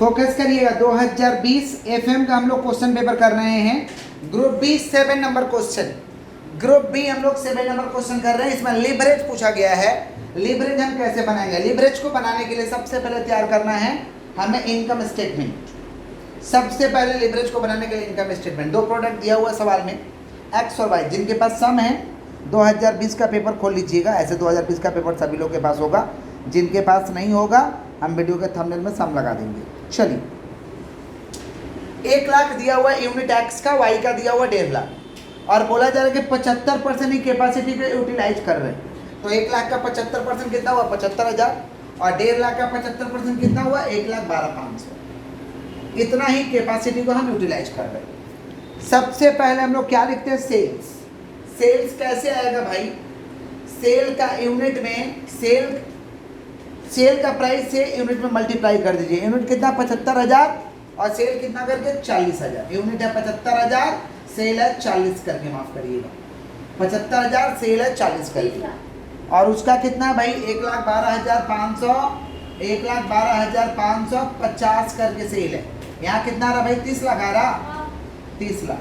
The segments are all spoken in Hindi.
फोकस करिएगा, 2020 एफएम का हम लोग क्वेश्चन पेपर कर रहे हैं। Group B 7 number question, group B हम लोग 7 नंबर क्वेश्चन कर रहे हैं। इसमें लिवरेज पूछा गया है। लिवरेज हम कैसे बनाएंगे? लिवरेज को बनाने के लिए सबसे पहले तैयार करना है हमें इनकम स्टेटमेंट। सबसे पहले लिवरेज को बनाने के लिए इनकम स्टेटमेंट, दो प्रोडक्ट दिया हुआ है सवाल में, एक्स और वाई। जिनके पास सम है 2020 का पेपर खोल लीजिएगा, ऐसे 2020 का पेपर सभी लोग के पास होगा। जिनके पास नहीं होगा हम वीडियो के थंबनेल में सम लगा देंगे। चलिए, 1 लाख दिया हुआ है यूनिट एक्स का, वाई का दिया हुआ 1.5 लाख, और बोला जा रहा है कि 75% ही कैपेसिटी को यूटिलाइज कर रहे हैं। तो 1 लाख का 75% कितना हुआ? 75,000, और 1.5 लाख का 75% कितना हुआ? 1,12,500। इतना ही कैपेसिटी को हम यूटिलाइज कर रहे हैं। सबसे पहले हम लोग क्या लिखते हैं? सेल्स। सेल्स कैसे आएगा भाई? सेल का यूनिट में सेल का प्राइस से यूनिट में मल्टीप्लाई कर दीजिए। यूनिट कितना? 75,000, और सेल कितना करके? 40,000। यूनिट है 75,000, सेल है 40 करके, माफ करिएगा, 75,000 सेल है 40 करके। और उसका कितना भाई? 1,12,500, 1,12,550 करके सेल है। यहाँ कितना आ रहा भाई? 30 लाख आ रहा, 30 लाख।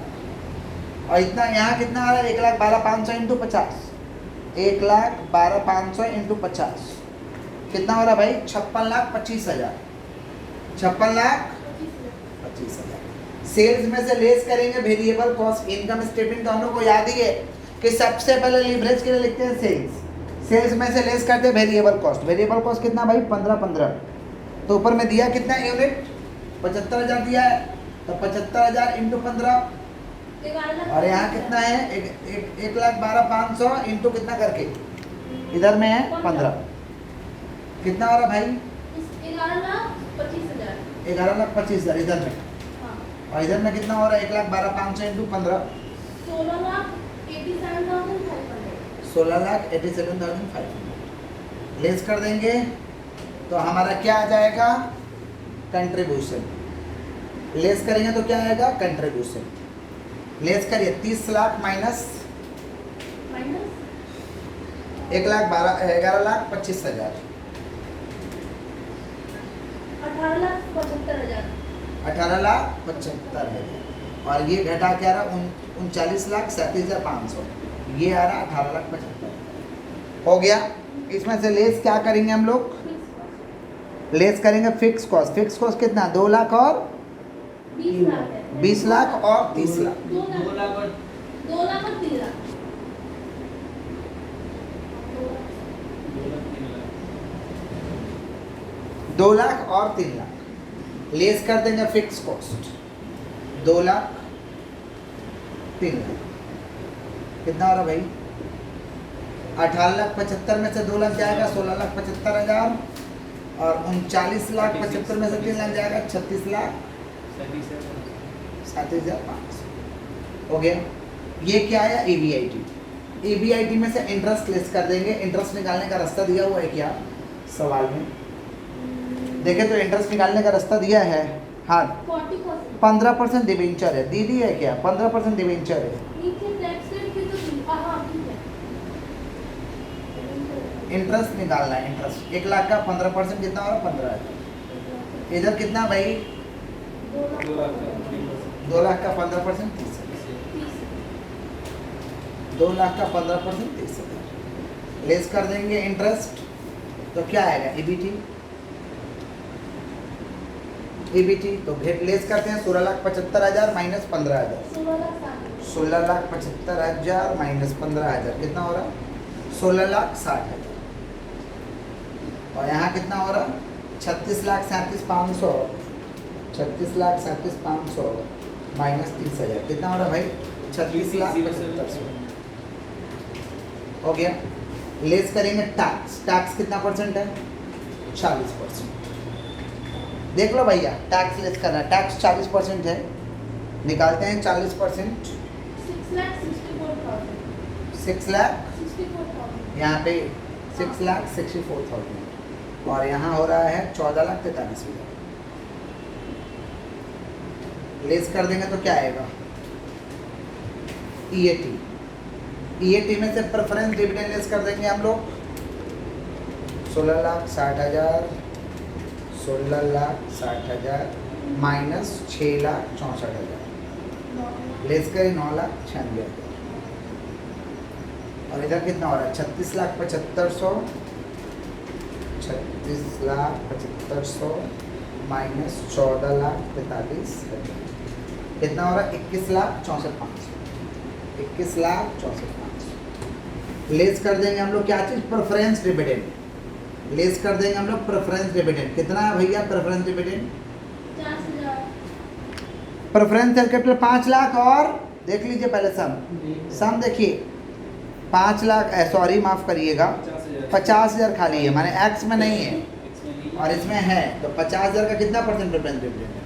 और इतना यहाँ कितना आ रहा है? 1,12,500 इंटू 50, 1,12,500 इंटू 50 कितना हो रहा भाई? 56,25,000, 56,25,000। सेल्स में से लेस करेंगे वेरिएबल कॉस्ट। इनकम स्टेटमेंट तो हम लोग को याद ही है कि सबसे पहले लिवरेज के लिए लिखते हैं सेल्स, सेल्स में से लेस करते हैं वेरिएबल कॉस्ट। वेरिएबल कॉस्ट कितना भाई? 15 तो ऊपर में दिया कितना यूनिट? 75,000 दिया है, तो 75,000 इंटू 15, और यहाँ कितना है? 1,12,500 इंटू कितना करके, इधर में है 15, कितना हो रहा भाई? 11,25,000 इधर में, और इधर में कितना हो रहा है? 1,12,500 इंटू 15, 16,87,500। लेस कर देंगे तो हमारा क्या आ जाएगा? कंट्रीब्यूशन। लेस करेंगे तो क्या आएगा? कंट्रीब्यूशन। लेस करिए, 30 लाख माइनस 11,25,000, 18,75,000। और ये घटा क्या रहा? 39,37,500। ये आ रहा 18,75,000। हो गया। इसमें से लेस क्या करेंगे हम लोग? लेस करेंगे फिक्स कॉस्ट। फिक्स कॉस्ट कितना? 2 लाख और 20 लाख और 30 लाख, 2 लाख और 3 लाख, 2 लाख और 3 लाख। लेस कर देंगे फिक्स कॉस्ट, 2 लाख 3 लाख, कितना हो रहा भाई? 18,75,000 में से 2 लाख जाएगा 16,75,000, और 39,75,000 में से 3 लाख जाएगा 36,37,500। हो गया। ये क्या आया? EBIT। EBIT में से इंटरेस्ट लेस कर देंगे। इंटरेस्ट निकालने का रास्ता दिया हुआ है क्या सवाल में? देखें तो इंटरेस्ट निकालने का रास्ता दिया है। हाँ, 15% डिबेंचर है। दीदी है क्या? 15% डिबेंचर है। इंटरेस्ट निकालना है। इंटरेस्ट 1 लाख का 15% कितना हो रहा? 15,000। इधर कितना भाई? 2 लाख का 15% 30,000। 2 लाख का 15% 30,000। लेस कर देंगे इंटरेस्ट तो क्या आएगा? EBT। तो लेस करते हैं 16,75,000 माइनस 15,000, 16,75,000 माइनस 15,000 कितना हो रहा? 16,60,000। और यहाँ कितना हो रहा? 36,37,500, 36,37,500 माइनस 30,000 कितना हो रहा भाई? 36,75,000। हो गया। लेस करेंगे टैक्स। टैक्स कितना परसेंट है? 40%। देख लो भैया, टैक्स लेस करना है। टैक्स 40% है, निकालते हैं 40%। 6,64,000 यहाँ पे 6,64,000, और यहाँ हो रहा है 14,43,000। लेस कर देंगे तो क्या आएगा? EAT में से प्रेफरेंस डिविडेंड लेस कर देंगे हम लोग। 16,60,000, 16,60,000 माइनस 6,64,000 लेस करें 9,96,000 और इधर कितना हो रहा है 36,75,100 36,75,100 माइनस 14,43,000 कितना हो रहा है 21,64,500 21,64,500 लेस कर देंगे हम लोग क्या चीज़ प्रेफरेंस डिविडेंड लेस कर देंगे हम लोग प्रेफरेंस डिविडेंड कितना है भैया preference dividend 50,000 preference share capital 5 lakh और देख लीजिए पहले सम देखिए 5 लाख सॉरी माफ करिएगा 50,000 खाली है माने एक्स में नहीं है और इसमें है तो 50,000 का कितना परसेंट प्रेफरेंस डिविडेंड है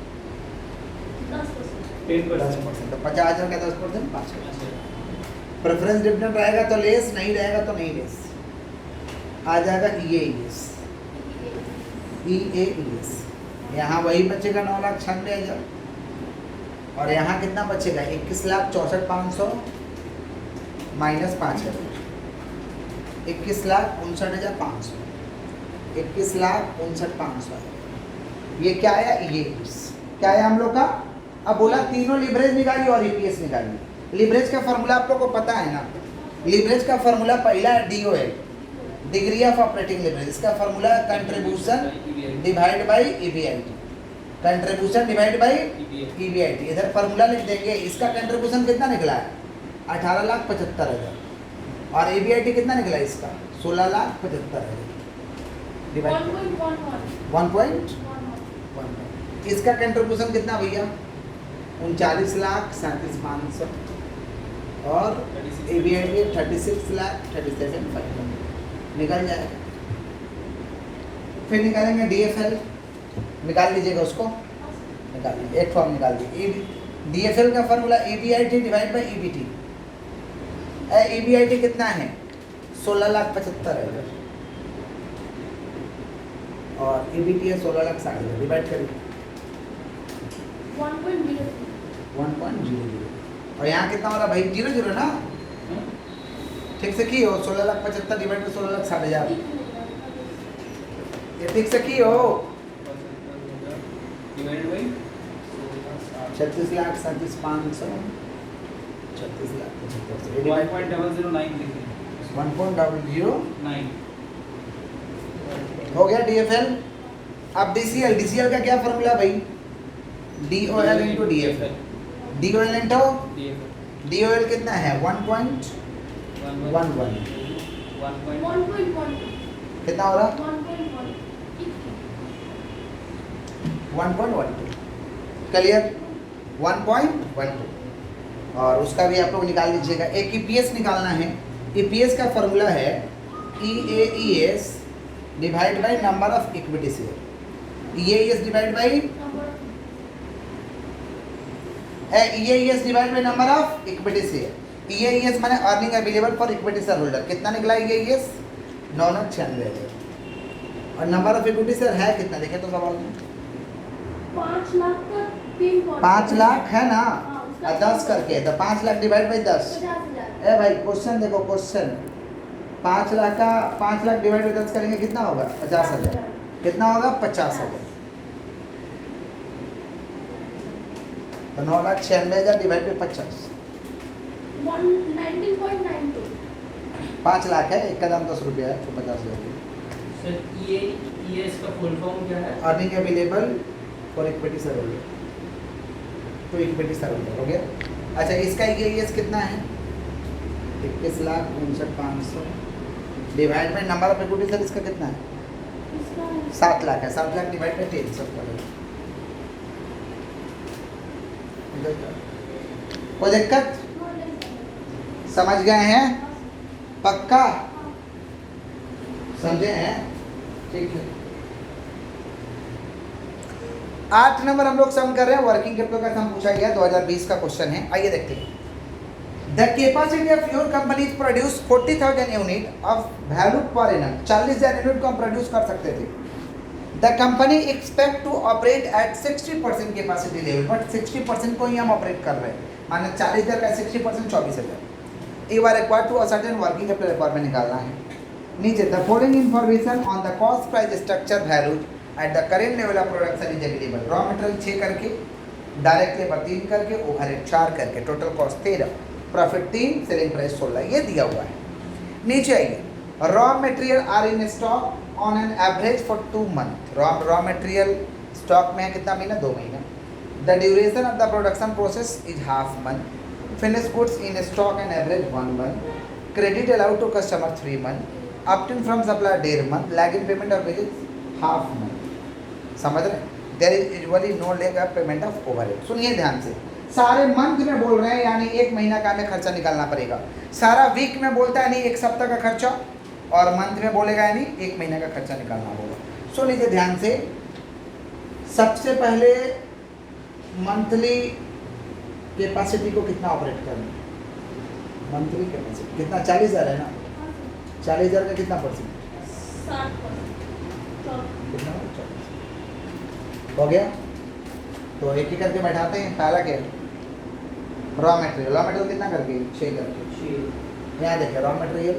10% तो 50,000 का 10% 5,000 प्रेफरेंस डिविडेंड रहेगा तो लेस नहीं रहेगा तो नहीं लेस आ जाएगा EAES यहाँ वही बचेगा 9,96,000 और यहाँ कितना बचेगा 21,64,500 माइनस 5,000 21,59,500 21,59,500 ये क्या है EAES क्या है हम लोग का अब बोला तीनों लिवरेज निकालिए और EPS निकालिए लिवरेज का फार्मूला आप लोग को पता है ना लिवरेज का फार्मूला पहला है DOL degree of operating leverage इसका formula contribution divide by EBIT contribution divide by EBIT इधर फार्मूला लिख देंगे इसका कंट्रीब्यूशन कितना निकला है 18,75,000 और EBIT कितना निकला इसका 16,75,000 डिवाइड 1.1 इसका कंट्रीब्यूशन कितना भैया 39,37,500 और EBIT 36,37,500 निकल जाएगा फिर निकालेंगे DFL निकाल लीजिएगा उसको निकाल लीजिए एक फॉर्म निकाल दीजिए DFL का formula EBIT divide by EBT EBIT कितना है 16,75,000 और EBT है 16,60,000 डिवाइड करिए 1.00 और यहाँ कितना हो रहा भाई 0 ना ठीक से की हो 16,75,000 डिवाइड में 16,60,000 ये ठीक से की हो 36,37,500 1.009 हो गया DFL अब DCL का क्या फॉर्मूला भाई DOL into DFL DOL into DOL कितना है 1.11 कितना हो रहा 1.12 क्लियर 1.12 और उसका भी आप लोग निकाल लीजिएगा एक EPS निकालना है EPS का फॉर्मूला है EAES divide by number of equity share EAES divide by EAES divide by number of equity share EAES माने earning available for equity share holder कितना निकला EAES 9,96,000 और नंबर ऑफ इक्विटी शेयर है कितना देखे तो सवाल में 5 लाख है ना 10 करके तो 5 लाख डिवाइड बाय 10 ए भाई क्वेश्चन देखो क्वेश्चन 5 लाख डिवाइड बाय 10 करेंगे कितना होगा 50,000 कितना होगा 50,000 तो 9,96,000 डिवाइड बाय 50 5 लाख है एक का दाम 10 रुपया है तो 50,000 सर EAES का फुल फॉर्म क्या है earning available for equity share holder तो इक्विटी शेयर होल्डर हो गया अच्छा इसका EAES कितना है 21,59,500 divide by number of equity share इसका कितना है 7 लाख है 7 लाख डिवाइड बाय 10 सब कोई दिक्कत समझ गए हैं पक्का समझे हैं ठीक है 8 नंबर हम लोग सम कर रहे हैं वर्किंग कैपिटल का सम पूछा गया 2020 का क्वेश्चन है आइए देखते हैं the capacity of your company produce 40,000 unit of value per annum 40,000 unit को हम प्रोड्यूस कर सकते थे the company expect to operate at 60% capacity level but 60% को ही हम ऑपरेट कर रहे हैं माने 40,000 का 60% 24,000 you are required to ascertain working capital requirement निकालना है नीचे the following information on the cost price structure values at the current level of production is available. Raw material 6 करके, डायरेक्ट लेबर 3 करके, ओवरहेड 4 करके, total cost 13, profit 3, selling price 16, ये दिया हुआ है। नीचे आइए, raw material are in stock on an average for 2 month. Raw material stock में है कितना महीना? 2 महीना। The duration of the production process is half month. Finish goods in stock an average 1 month. Credit allowed to customer 3 month. obtained from supplier 1.5 month, lag in payment of wages half month। समझ रहे? There is usually no lag of payment of overhead। सुनिए ध्यान से, सारे मंथ में बोल रहे हैं, यानी 1 महीना का हमें खर्चा निकालना पड़ेगा। सारा वीक में बोलता है, यानी 1 सप्ताह का खर्चा, और मंथ में बोलेगा यानी 1 महीना का खर्चा निकालना होगा। सुन लीजिए ध्यान से, सबसे पहले मंथली कैपेसिटी को कितना ऑपरेट करना है? मंथली कैपेसिटी कितना? 40,000 है ना? 40,000 का कितना परसेंट? 60%। कितना हो गया? तो एक ही करके बैठाते हैं। पहला क्या? रॉ मटेरियल कितना करके? 6 करके। यहाँ देखिए, रॉ मटेरियल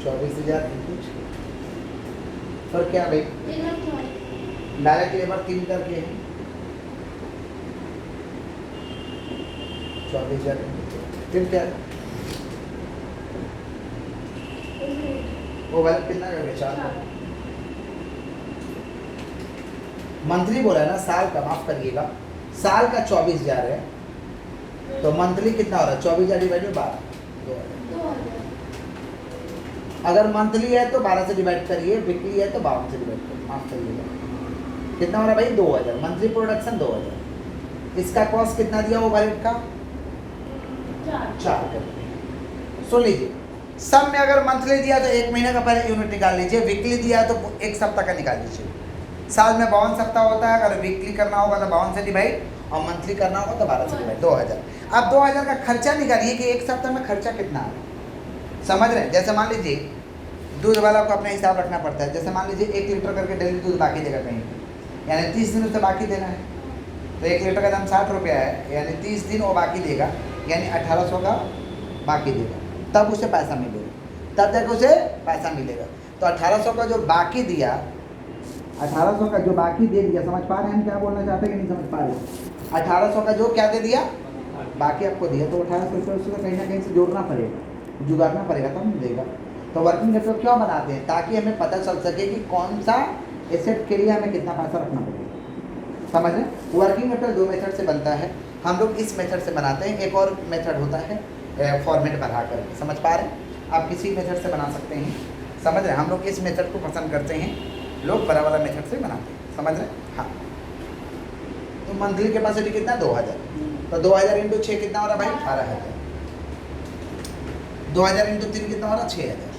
24,000 पर क्या भाई? डायरेक्ट लेबर 3 करके है, 24,000। फिर क्या? वो वाला कितना करके? 4। मंथली बोला है ना, साल का, माफ करिएगा, साल का 24,000 है, तो मंथली कितना हो रहा है? 24,000 डिवाइड में 12, 2,000। अगर मंथली है तो 12 से डिवाइड करिए, वीकली है तो 52 से डिवाइड करिए, माफ करिएगा। कितना हो रहा है भाई? 2,000। Monthly production 2,000। इसका कॉस्ट कितना दिया ओवरहेड का? 4 करके। सुन लीजिए, सब में अगर मंथली दिया तो 1 महीने का पहले यूनिट निकाल लीजिए, वीकली दिया तो 1 सप्ताह का निकाल लीजिए। साल में 52 सप्ताह होता है, अगर वीकली करना होगा तो 52 से डिवाइड, और मंथली करना होगा तो 12 से डिवाइड, 2,000। अब 2,000 का खर्चा निकालिए कि 1 सप्ताह में खर्चा कितना है। समझ रहे हैं? जैसे मान लीजिए दूध वाला को अपना हिसाब रखना पड़ता है। जैसे मान लीजिए 1 लीटर करके डेली दूध बाकी देगा कहीं, यानी 30 दिन उसे बाकी देना है, तो 1 लीटर का दाम 60 रुपया है, यानी 30 दिन वो बाकी देगा, यानी 1800 का बाकी देगा, तब उसे पैसा मिलेगा, तब तक उसे पैसा मिलेगा। तो 1800 का जो बाकी दिया, 1800 का जो बाकी दे दिया, समझ पा रहे हैं हम क्या बोलना चाहते हैं कि नहीं समझ पा रहे? 1800 का जो क्या दे दिया? बाकी आपको दिया, तो 1800 रुपये उसको कहीं ना कहीं से जोड़ना पड़ेगा, जुगाड़ना पड़ेगा, तब मिलेगा। तो वर्किंग कैपिटल क्यों बनाते हैं? ताकि हमें पता चल सके कि कौन सा एसेट के लिए हमें कितना पैसा रखना पड़ेगा। समझ रहे? वर्किंग कैपिटल 2 मेथड से बनता है, हम लोग इस मेथड से बनाते हैं। एक और मेथड होता है फॉर्मेट बना करके, समझ पा रहे हैं? आप किसी मेथड से बना सकते हैं, समझ रहे हैं? हम लोग इस मेथड को पसंद करते हैं, लोग बड़ा वाला मेथड से बनाते हैं, समझ रहे हैं? हाँ। तो मंथली कैपेसिटी कितना? 2,000। तो 2,000 इंटू 6 कितना हो रहा भाई? 18,000। 2,000 इंटू 3 कितना हो रहा? 6,000।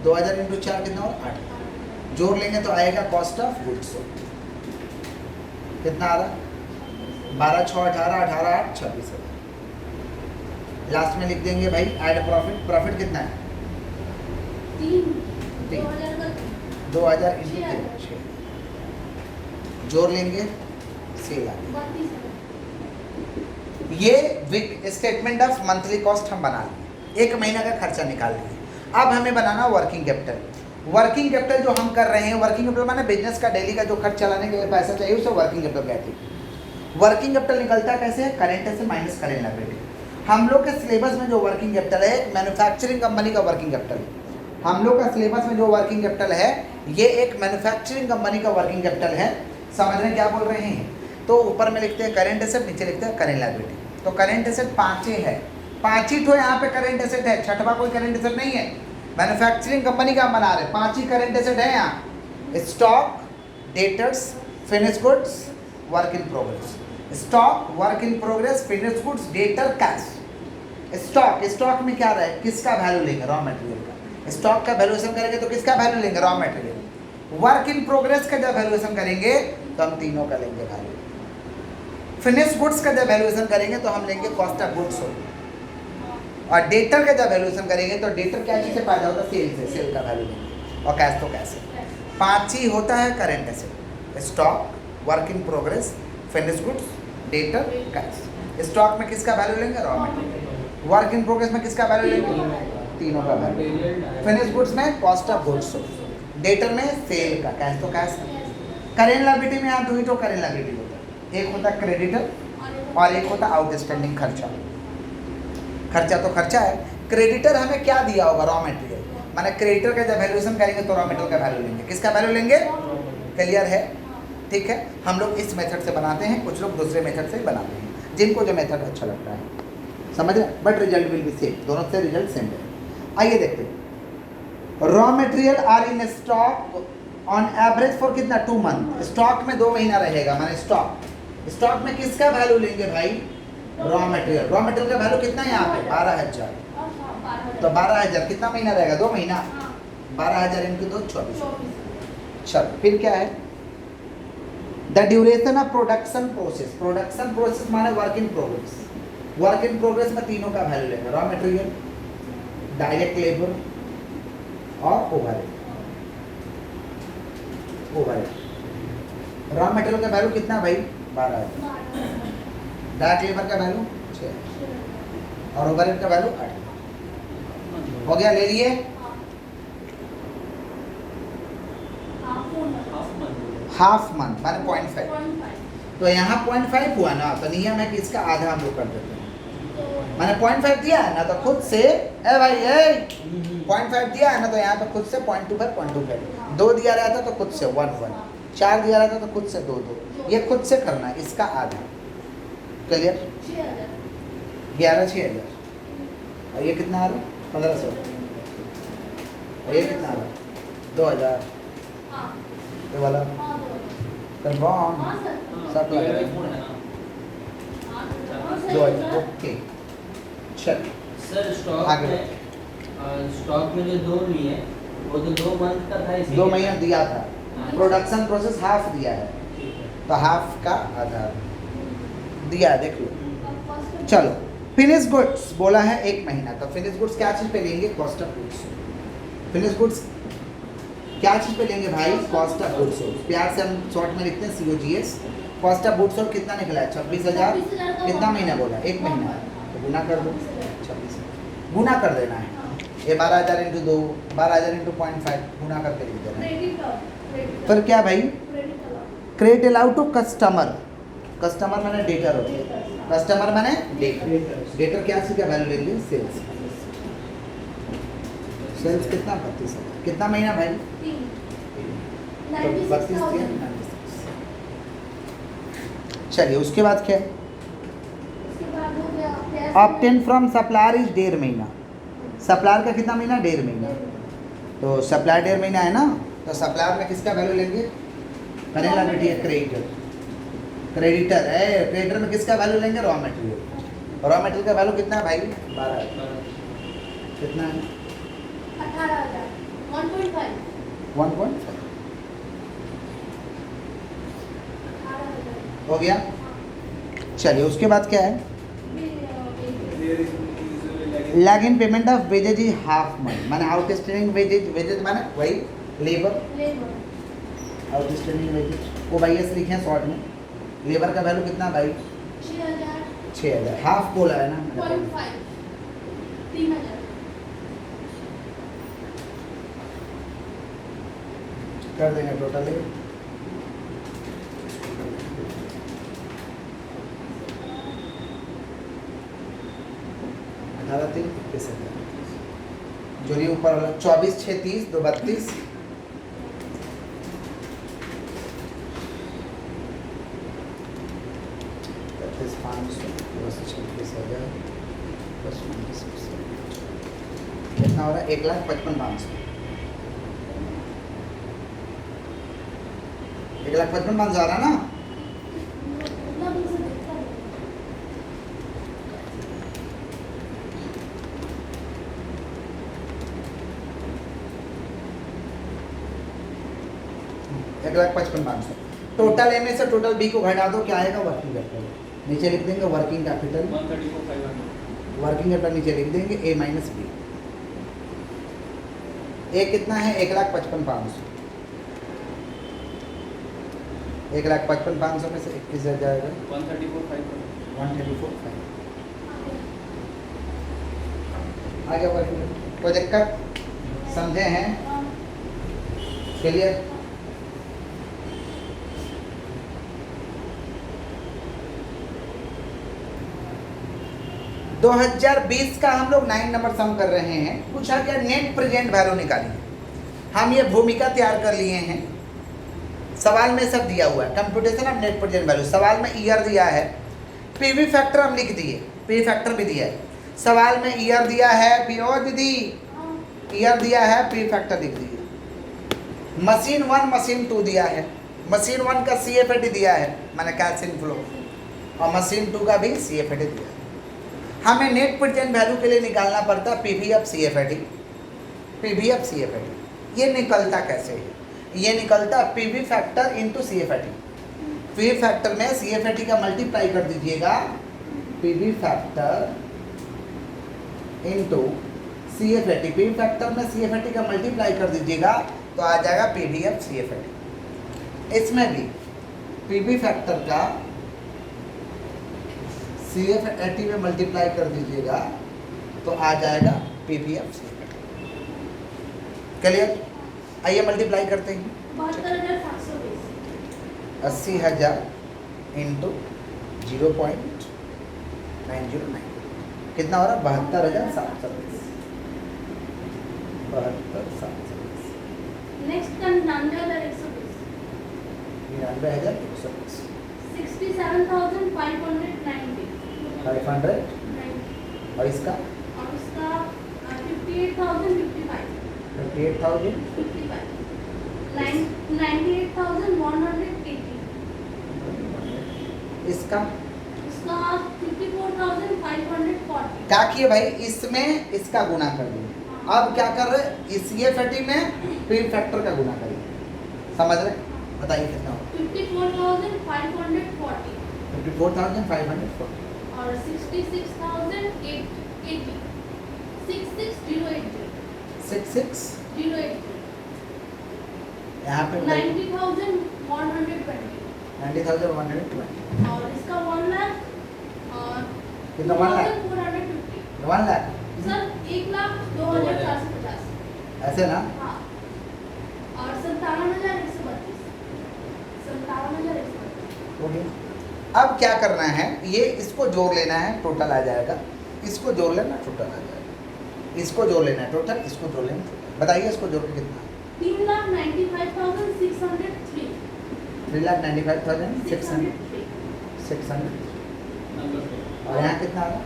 2,000 इंटू 4 कितना हो रहा? 8,000। जोड़ लेंगे तो आएगा कॉस्ट ऑफ गुड्स कितना आ रहा? 12 6 18, 18 8 26,000। लास्ट में लिख देंगे भाई ऐड प्रॉफिट। प्रॉफिट कितना है? 2,000 इंटू 3, जोड़ लेंगे सेल आ गया। ये स्टेटमेंट ऑफ मंथली कॉस्ट हम बना लिए, 1 महीना का खर्चा निकाल लिए। अब हमें बनाना वर्किंग कैपिटल। वर्किंग कैपिटल जो हम कर रहे हैं, वर्किंग कैपिटल माने बिजनेस का डेली का जो खर्च चलाने के लिए पैसा चाहिए, उसे वर्किंग कैपिटल कहते हैं। वर्किंग कैपिटल निकलता कैसे है? Current asset minus current liability. हम लोग के सिलेबस में जो वर्किंग कैपिटल है, मैन्युफैक्चरिंग कंपनी का वर्किंग कैपिटल है। हम लोग का सिलेबस में जो वर्किंग कैपिटल है, ये एक मैन्युफैक्चरिंग कंपनी का वर्किंग कैपिटल है। समझ रहे हैं क्या बोल रहे हैं? तो ऊपर में लिखते हैं करेंट एसेट, नीचे लिखते हैं करेंट लायबिलिटी। तो करेंट एसेट 5 है, 5 ही तो यहाँ पे करेंट एसेट है, छठवा कोई करेंट एसेट नहीं है। मैन्युफैक्चरिंग कंपनी का हम बना रहे, 5 ही करेंट एसेट है यहाँ। Stock, debtors, finish goods, work in progress. Stock, work in progress, finish goods, debtor, cash. Stock में क्या रहे? किसका वैल्यू लेंगे? रॉ मटेरियल का। स्टॉक का वैल्यूएशन करेंगे तो किसका वैल्यू लेंगे? Raw material. Work in progress का जब वैल्यूएशन करेंगे तो हम तीनों का लेंगे वैल्यू। फिनिश गुड्स का जब वैल्यूएशन करेंगे तो हम लेंगे कॉस्ट ऑफ गुड्स सोल्ड। और डेटर का जब वैल्यूएशन करेंगे तो डेटर क्या चीज़ से पैदा होता है? सेल से, सेल का वैल्यू लेंगे। और कैश तो कैश है। 5 ही होता है current asset, stock, work in progress, finish goods, debtor, cash. Stock में किसका वैल्यू लेंगे? Raw material. Work in progress में किसका वैल्यू लेंगे? तीनों का वैल्यू। फिनिश गुड्स में cost of goods sold, debtor में सेल का कैश तो कैश है। करेंट लायबिलिटी में आप दुई तो करेंट लायबिलिटी होता है, एक होता है क्रेडिटर और एक होता आउटस्टैंडिंग खर्चा। खर्चा तो खर्चा है। क्रेडिटर हमें क्या दिया होगा? Raw material. माने क्रेडिटर का जब वैल्यूएशन करेंगे तो रॉ मटेरियल का वैल्यू लेंगे। किसका वैल्यू लेंगे? क्लियर है? ठीक है, हम लोग इस मेथड से बनाते हैं, कुछ लोग दूसरे मेथड से बनाते हैं, जिनको जो मेथड अच्छा लगता है, समझ रहे? But result will be same, दोनों से रिजल्ट सेम है। आइए देखते हैं। Raw material are in stock on average for कितना? 2 मंथ। स्टॉक में 2 महीना रहेगा, माने स्टॉक में किसका वैल्यू लेंगे भाई? Raw material. रॉ मटेरियल का वैल्यू कितना है यहाँ पे? 12,000। तो 12,000 कितना महीना रहेगा? 2 महीना। 12,000 इनटू 2 24। चलो फिर क्या है? The duration of production process. Production process माने work in progress. Work in progress में तीनों का वैल्यू लेंगे, रॉ मटेरियल, डायरेक्ट लेबर और ओवरहेड। रॉ मटेरियल का वैल्यू कितना भाई? 12,000। डायरेक्ट लेबर का वैल्यू 6 और ओवरहेड का वैल्यू 8। हो गया, ले लिए? हाफ मंथ माने 0.5। तो यहाँ 0.5 हुआ ना, तो नियम है कि इसका आधा हम लोग कर देते हैं। मैंने 0.5 दिया है ना, तो खुद से ए भाई 0.5 दिया है ना, तो यहाँ पे खुद से 0.25 2 दिया रहता तो खुद से 1 4 दिया रहता तो खुद से 2 ये खुद से करना है, इसका आधा। क्लियर? 11 6,000 और ये कितना आ रहा? 1,500 और ये कितना आ रहा? 2,000। ये वाला कंफर्म सब लगा 2,000। ओके चल सर आगे स्टॉक में जो 2 लिए वो तो 2 मंथ का था, इसी 2 महीना दिया था। प्रोडक्शन प्रोसेस हाफ दिया है, तो हाफ का आधा दिया है, देख लो। चलो फिनिश गुड्स बोला है 1 महीना, तो फिनिश गुड्स क्या चीज़ पे लेंगे? Cost of goods. Finish goods क्या चीज़ पे लेंगे भाई? Cost of goods. प्यार से हम शॉर्ट में लिखते हैं COGS। कॉस्ट ऑफ गुड्स कितना निकला है? 26,000। कितना महीना बोला? 1 महीना, तो गुना कर दो 26, गुना कर देना है। ये 12,000 इंटू 2, 12,000 इंटू 0.5 गुना करके लिख देना है। पर क्या भाई? Credit allow to customer. Customer माने डेटर होती है, कस्टमर माने डेटर। डेटर क्या चीज़ का वैल्यू लेंगे? सेल्स। सेल्स कितना? 32,000। कितना महीना भाई? 3। तो 32 दिया। चलिए उसके बाद क्या है? ऑब्टेन फ्रॉम सप्लायर इज 1.5 महीना। सप्लायर का कितना महीना? 1.5 महीना। तो सप्लायर 1.5 महीना है ना, तो सप्लायर में किसका वैल्यू लेंगे? करेंट लायबिलिटी है, क्रेडिटर। क्रेडिटर है, क्रेडिटर में किसका वैल्यू लेंगे? Raw material. रॉ मटेरियल का वैल्यू कितना है भाई? 12,000। कितना है? 18,000। 1.5 1.5 हो गया। चलिए उसके बाद क्या है? Lag in payment of wages is half month. माने आउटस्टैंडिंग वेजेज, वेजेज माने वही लेबर, आउटस्टैंडिंग वेजेज वो भाई ऐसे लिखे हैं शॉर्ट में। लेबर का वैल्यू कितना भाई? 6,000। हाफ बोला है ना, 3,000। कर देंगे टोटल। जो ये ऊपर वाला 24 6 30 2 32 500 बस 36,000 बस 26,000 कितना हो रहा है? 1,55,500। 1,55,500 आ रहा ना? एक 1,55,500 टोटल ए में से टोटल बी को घटा दो, क्या आएगा? Working capital. नीचे लिख देंगे वर्किंग कैपिटल। 134,500। वर्किंग कैपिटल नीचे लिख देंगे A माइनस बी। ए कितना है? 1,55,500। 1,55,500 में से 21,000 जाएगा 134,500। 134,500 आ गया वर्किंग। कोई दिक्कत? समझे हैं? क्लियर? दो 2020 का हम लोग 9 नंबर सम कर रहे हैं। पूछा गया नेट प्रेजेंट वैल्यू निकालिए। हम ये भूमिका तैयार कर लिए हैं, सवाल में सब दिया हुआ है। Computation of net present value, सवाल में ईयर दिया है, पीवी फैक्टर हम लिख दिए, पीवी फैक्टर भी दिया है। सवाल में ईयर दिया है, पियो दीदी ईयर दिया है, पीवी फैक्टर लिख दिए। मशीन 1 मशीन 2 दिया है, मशीन 1 का CFAT दिया है, मैंने कैश इन फ्लो, और मशीन 2 का भी CFAT दिया है। हमें नेट प्रेजेंट वैल्यू के लिए निकालना पड़ता है PV of CFAT, PV of CFAT। ये निकलता कैसे है? ये निकलता PV factor into CFAT। PV factor में CFAT का मल्टीप्लाई कर दीजिएगा, PV factor into CFAT, PV factor में CFAT का मल्टीप्लाई कर दीजिएगा तो आ जाएगा पीवी ऑफ CFAT। इसमें भी पीवी फैक्टर का CFAT में मल्टीप्लाई कर दीजिएगा तो आ जाएगा पीवी ऑफ CFAT। क्लियर? आइए मल्टीप्लाई करते हैं। 72,720 80,000 इंटू 0.909 कितना हो रहा? 72,720। 72,720 नेक्स्ट का 99,120 99,120 67,590 500 और इसका और उसका 58,055 58,055 98,180 इसका उसका 54,540 क्या किए भाई? इसमें इसका गुना कर दिए। अब क्या कर रहे? इस CFAT में पीवी फैक्टर का गुना करिए। समझ रहे? बताइए कितना होगा? 54,540 54,540 और 66,080 66080 66 यहाँ पे 90,120 90,120 और इसका 1 लाख और कितना? 1 लाख 450 1 लाख सर 1,02,450 ऐसे ना? हाँ और 57,132 57,132 हो गया। अब क्या करना है? ये इसको जोड़ लेना है, टोटल आ जाएगा। इसको जोड़ लेना, टोटल आ जाएगा। इसको जोड़ लेना है टोटल, इसको जोड़ लेना टोटल। बताइए इसको जोड़ के कितना? 3,95,603 3,95,600 और यहाँ कितना आ रहा?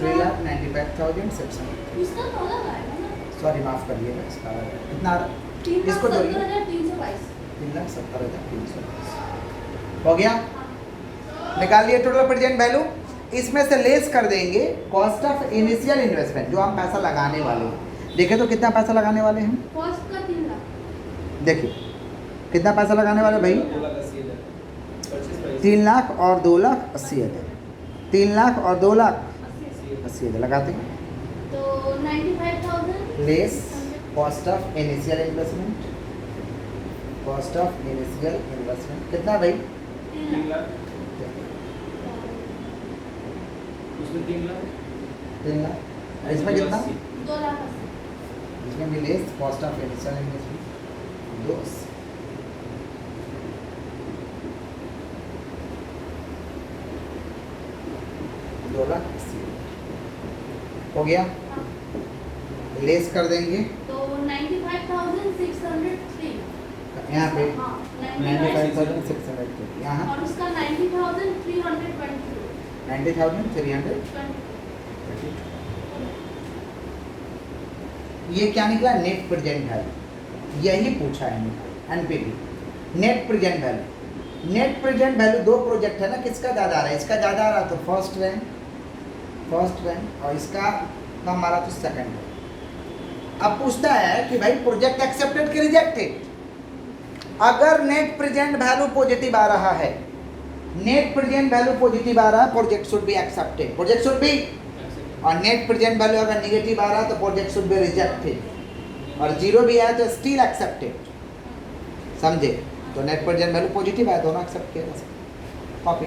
3,95,600। उसका तो अलग आएगा ना सॉरी माफ करिएगा, इसका कितना आ रहा? इसको जोड़िए। 3,70,322 3,70,322 हो गया। निकाल लिए टोटल प्रेजेंट वैल्यू। इसमें से लेस कर देंगे कॉस्ट ऑफ इनिशियल इन्वेस्टमेंट, जो हम पैसा लगाने वाले हैं। देखें तो कितना पैसा लगाने वाले हैं? फर्स्ट का 3 लाख देखिए कितना पैसा लगाने वाले भाई? 3 लाख और 2,80,000। 3 लाख और 2,80,000 लगाते हैं। तो 95,000 less cost of initial investment, cost of initial investment कितना भाई? 3 लाख उसमें 3 लाख 3 लाख। और इसमें कितना? 2 लाख 80 इसमें भी less cost of initial investment 2,80,000 हो गया। लेस कर देंगे तो 95,603 यहाँ पे हाँ 95,600 यहाँ और उसका 90,322 90,300। ये क्या निकला? Net present value. यही पूछा है NPV, net present value. Net present value 2 project है ना, किसका ज़्यादा आ रहा है? इसका ज़्यादा आ रहा तो फर्स्ट रैंक, और इसका कम आ रहा तो सेकंड रैंक। अब पूछता है कि भाई प्रोजेक्ट एक्सेप्टेड कि रिजेक्टेड। अगर नेट प्रेजेंट वैल्यू पॉजिटिव आ रहा है, नेट प्रेजेंट वैल्यू पॉजिटिव आ रहा है, project should be accepted, project should be. और नेट प्रेजेंट वैल्यू अगर नेगेटिव आ रहा है तो प्रोजेक्ट शुड बी रिजेक्टेड, और 0 भी आया तो स्टिल एक्सेप्टेड। समझे? तो नेट प्रेजेंट वैल्यू पॉजिटिव आया, दोनों एक्सेप्ट किया जा सकता है। कॉपी